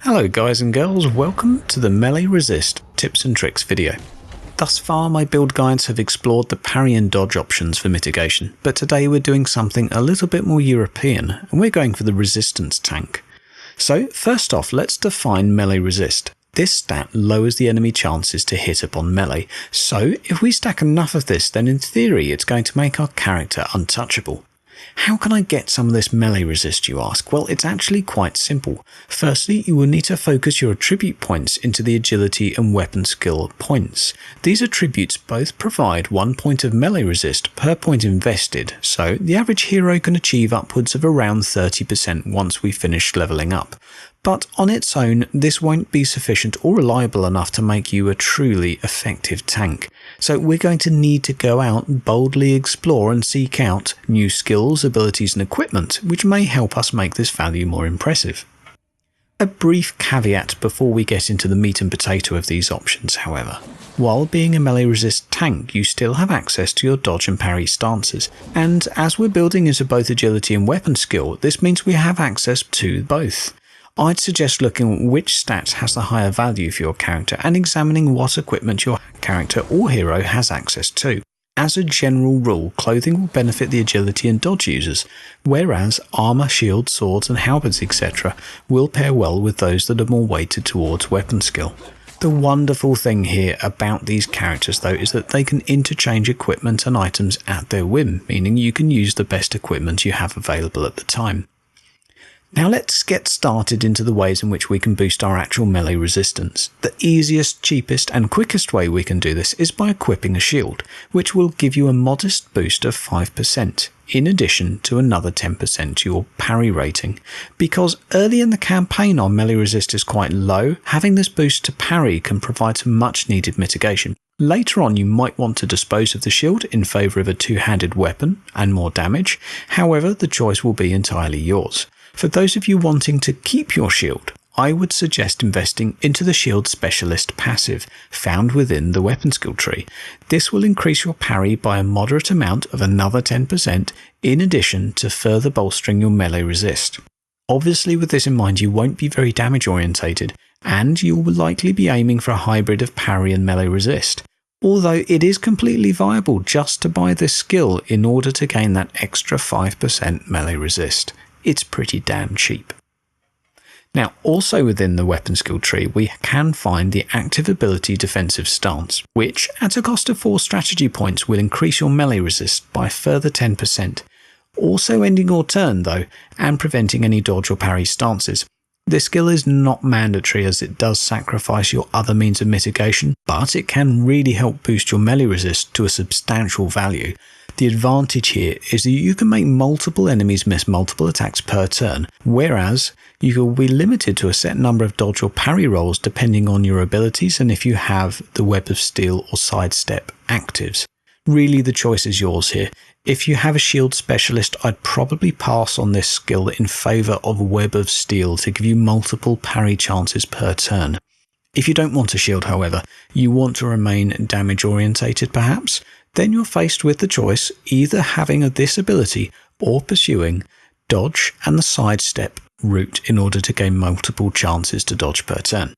Hello guys and girls, welcome to the Melee Resist Tips and Tricks video. Thus far my build guides have explored the parry and dodge options for mitigation, but today we're doing something a little bit more European and we're going for the resistance tank. So first off, let's define melee resist. This stat lowers the enemy chances to hit upon melee, so if we stack enough of this, then in theory it's going to make our character untouchable. How can I get some of this melee resist, you ask? Well, it's actually quite simple. Firstly, you will need to focus your attribute points into the agility and weapon skill points. These attributes both provide 1 point of melee resist per point invested, so the average hero can achieve upwards of around 30% once we finish leveling up. But on its own, this won't be sufficient or reliable enough to make you a truly effective tank. So we're going to need to go out and boldly explore and seek out new skills, abilities and equipment which may help us make this value more impressive. A brief caveat before we get into the meat and potato of these options, however. While being a melee resist tank, you still have access to your dodge and parry stances, and as we're building into both agility and weapon skill, this means we have access to both. I'd suggest looking at which stat has the higher value for your character and examining what equipment your character or hero has access to. As a general rule, clothing will benefit the agility and dodge users, whereas armour, shields, swords and halberds etc. will pair well with those that are more weighted towards weapon skill. The wonderful thing here about these characters though is that they can interchange equipment and items at their whim, meaning you can use the best equipment you have available at the time. Now let's get started into the ways in which we can boost our actual melee resistance. The easiest, cheapest and quickest way we can do this is by equipping a shield, which will give you a modest boost of 5%, in addition to another 10% to your parry rating. Because early in the campaign our melee resist is quite low, having this boost to parry can provide some much needed mitigation. Later on you might want to dispose of the shield in favour of a two-handed weapon and more damage, however the choice will be entirely yours. For those of you wanting to keep your shield, I would suggest investing into the shield specialist passive found within the weapon skill tree. This will increase your parry by a moderate amount of another 10% in addition to further bolstering your melee resist. Obviously with this in mind you won't be very damage orientated and you will likely be aiming for a hybrid of parry and melee resist. Although it is completely viable just to buy this skill in order to gain that extra 5% melee resist. It's pretty damn cheap. Now also within the weapon skill tree we can find the active ability defensive stance, which at a cost of 4 strategy points will increase your melee resist by a further 10%, also ending your turn though and preventing any dodge or parry stances. This skill is not mandatory as it does sacrifice your other means of mitigation, but it can really help boost your melee resist to a substantial value. The advantage here is that you can make multiple enemies miss multiple attacks per turn, whereas you will be limited to a set number of dodge or parry rolls depending on your abilities and if you have the Web of Steel or Sidestep actives. Really the choice is yours here. If you have a shield specialist, I'd probably pass on this skill in favour of Web of Steel to give you multiple parry chances per turn. If you don't want a shield however, you want to remain damage orientated perhaps, then you're faced with the choice either having this ability or pursuing dodge and the sidestep route in order to gain multiple chances to dodge per turn.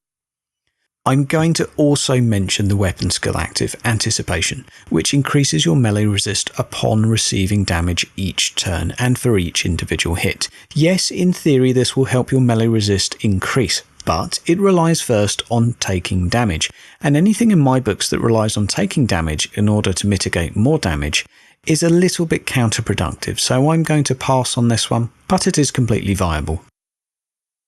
I'm going to also mention the weapon skill active Anticipation, which increases your melee resist upon receiving damage each turn and for each individual hit. Yes, in theory this will help your melee resist increase, but it relies first on taking damage, and anything in my books that relies on taking damage in order to mitigate more damage is a little bit counterproductive, so I'm going to pass on this one, but it is completely viable.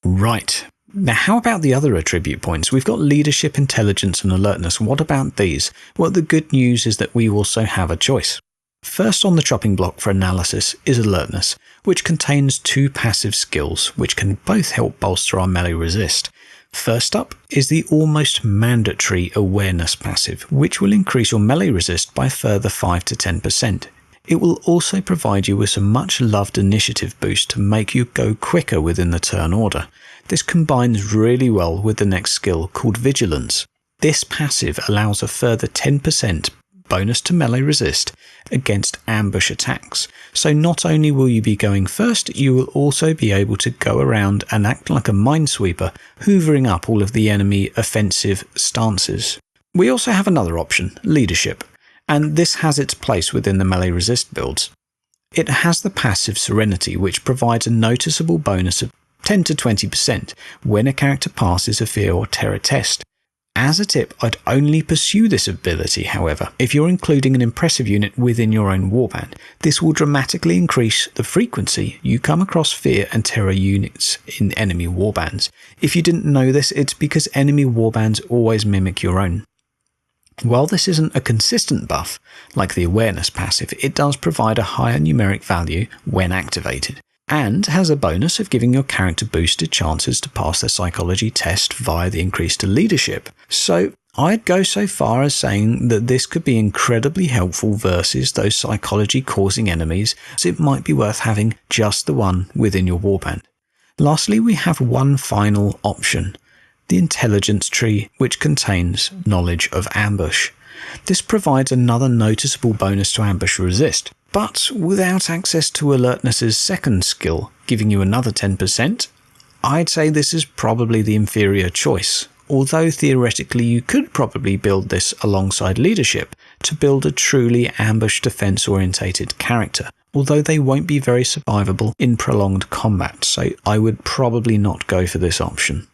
Right, now how about the other attribute points? We've got leadership, intelligence and alertness. What about these? Well, the good news is that we also have a choice. First on the chopping block for analysis is alertness, which contains 2 passive skills which can both help bolster our melee resist. First up is the almost mandatory awareness passive, which will increase your melee resist by a further 5 to 10%. It will also provide you with some much loved initiative boost to make you go quicker within the turn order. This combines really well with the next skill called vigilance. This passive allows a further 10% bonus to melee resist against ambush attacks. So not only will you be going first, you will also be able to go around and act like a minesweeper, hoovering up all of the enemy offensive stances. We also have another option, leadership, and this has its place within the melee resist builds. It has the passive Serenity, which provides a noticeable bonus of 10 to 20% when a character passes a fear or terror test. As a tip, I'd only pursue this ability, however, if you're including an impressive unit within your own warband. This will dramatically increase the frequency you come across fear and terror units in enemy warbands. If you didn't know this, it's because enemy warbands always mimic your own. While this isn't a consistent buff, like the awareness passive, it does provide a higher numeric value when activated, and has a bonus of giving your character boosted chances to pass their psychology test via the increase to leadership. So I'd go so far as saying that this could be incredibly helpful versus those psychology causing enemies, so it might be worth having just the one within your warband. Lastly, we have one final option, the intelligence tree, which contains knowledge of ambush. This provides another noticeable bonus to ambush resist, but without access to alertness's second skill, giving you another 10%, I'd say this is probably the inferior choice, although theoretically you could probably build this alongside leadership to build a truly ambush defense orientated character, although they won't be very survivable in prolonged combat, so I would probably not go for this option.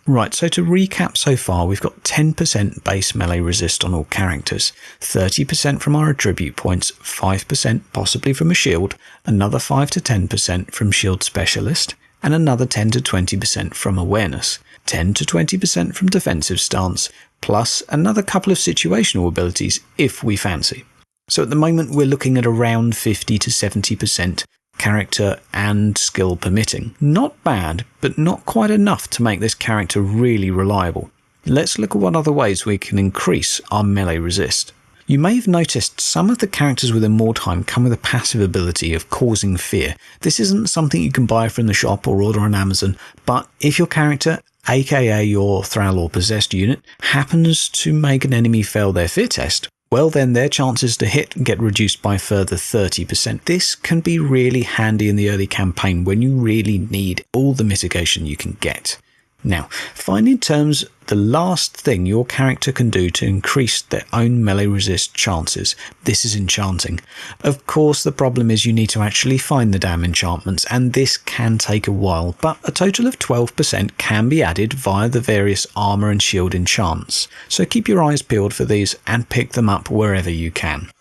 Right, so to recap so far, we've got 10% base melee resist on all characters, 30% from our attribute points, 5% possibly from a shield, another 5 to 10% from shield specialist, and another 10 to 20% from awareness, 10 to 20% from defensive stance, plus another couple of situational abilities if we fancy. So at the moment we're looking at around 50 to 70% character and skill permitting. Not bad, but not quite enough to make this character really reliable. Let's look at what other ways we can increase our melee resist. You may have noticed some of the characters within Mordheim come with a passive ability of causing fear. This isn't something you can buy from the shop or order on Amazon, but if your character, aka your Thrall or possessed unit, happens to make an enemy fail their fear test, well then their chances to hit get reduced by a further 30%. This can be really handy in the early campaign when you really need all the mitigation you can get. Now, finding terms, the last thing your character can do to increase their own melee resist chances. This is enchanting. Of course, the problem is you need to actually find the damn enchantments, and this can take a while, but a total of 12% can be added via the various armor and shield enchants. So keep your eyes peeled for these and pick them up wherever you can.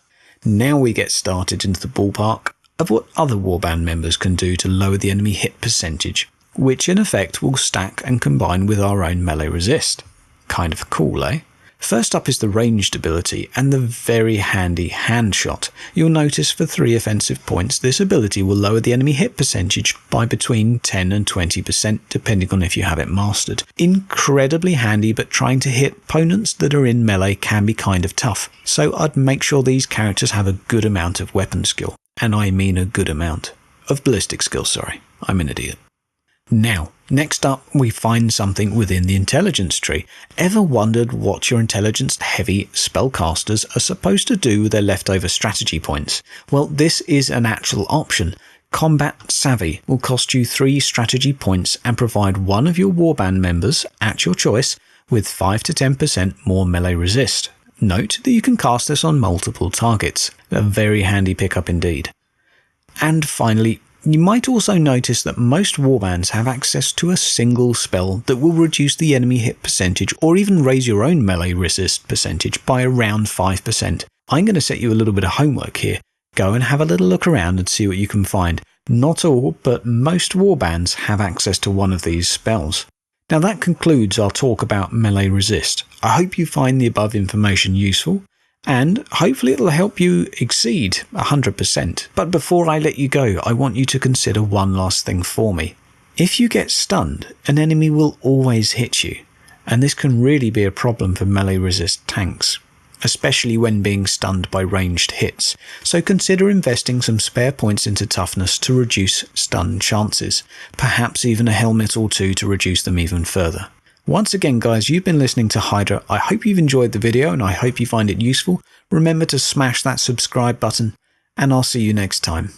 Now we get started into the ballpark of what other warband members can do to lower the enemy hit percentage, which in effect will stack and combine with our own melee resist. Kind of cool, eh? First up is the ranged ability and the very handy hand shot. You'll notice for 3 offensive points this ability will lower the enemy hit percentage by between 10 and 20% depending on if you have it mastered. Incredibly handy, but trying to hit opponents that are in melee can be kind of tough, so I'd make sure these characters have a good amount of weapon skill, and I mean a good amount of ballistic skill, sorry, I'm an idiot. Now, next up we find something within the intelligence tree. Ever wondered what your intelligence-heavy spellcasters are supposed to do with their leftover strategy points? Well, this is an actual option. Combat Savvy will cost you 3 strategy points and provide one of your warband members, at your choice, with 5 to 10% more melee resist. Note that you can cast this on multiple targets. A very handy pickup indeed. And finally, you might also notice that most warbands have access to a single spell that will reduce the enemy hit percentage or even raise your own melee resist percentage by around 5%. I'm going to set you a little bit of homework here. Go and have a little look around and see what you can find. Not all, but most warbands have access to one of these spells. Now that concludes our talk about melee resist. I hope you find the above information useful, and hopefully it'll help you exceed 100%. But before I let you go, I want you to consider one last thing for me. If you get stunned, an enemy will always hit you, and this can really be a problem for melee resist tanks, especially when being stunned by ranged hits. So consider investing some spare points into toughness to reduce stun chances, perhaps even a helmet or 2 to reduce them even further. Once again guys, you've been listening to Hydra. I hope you've enjoyed the video and I hope you find it useful. Remember to smash that subscribe button, and I'll see you next time.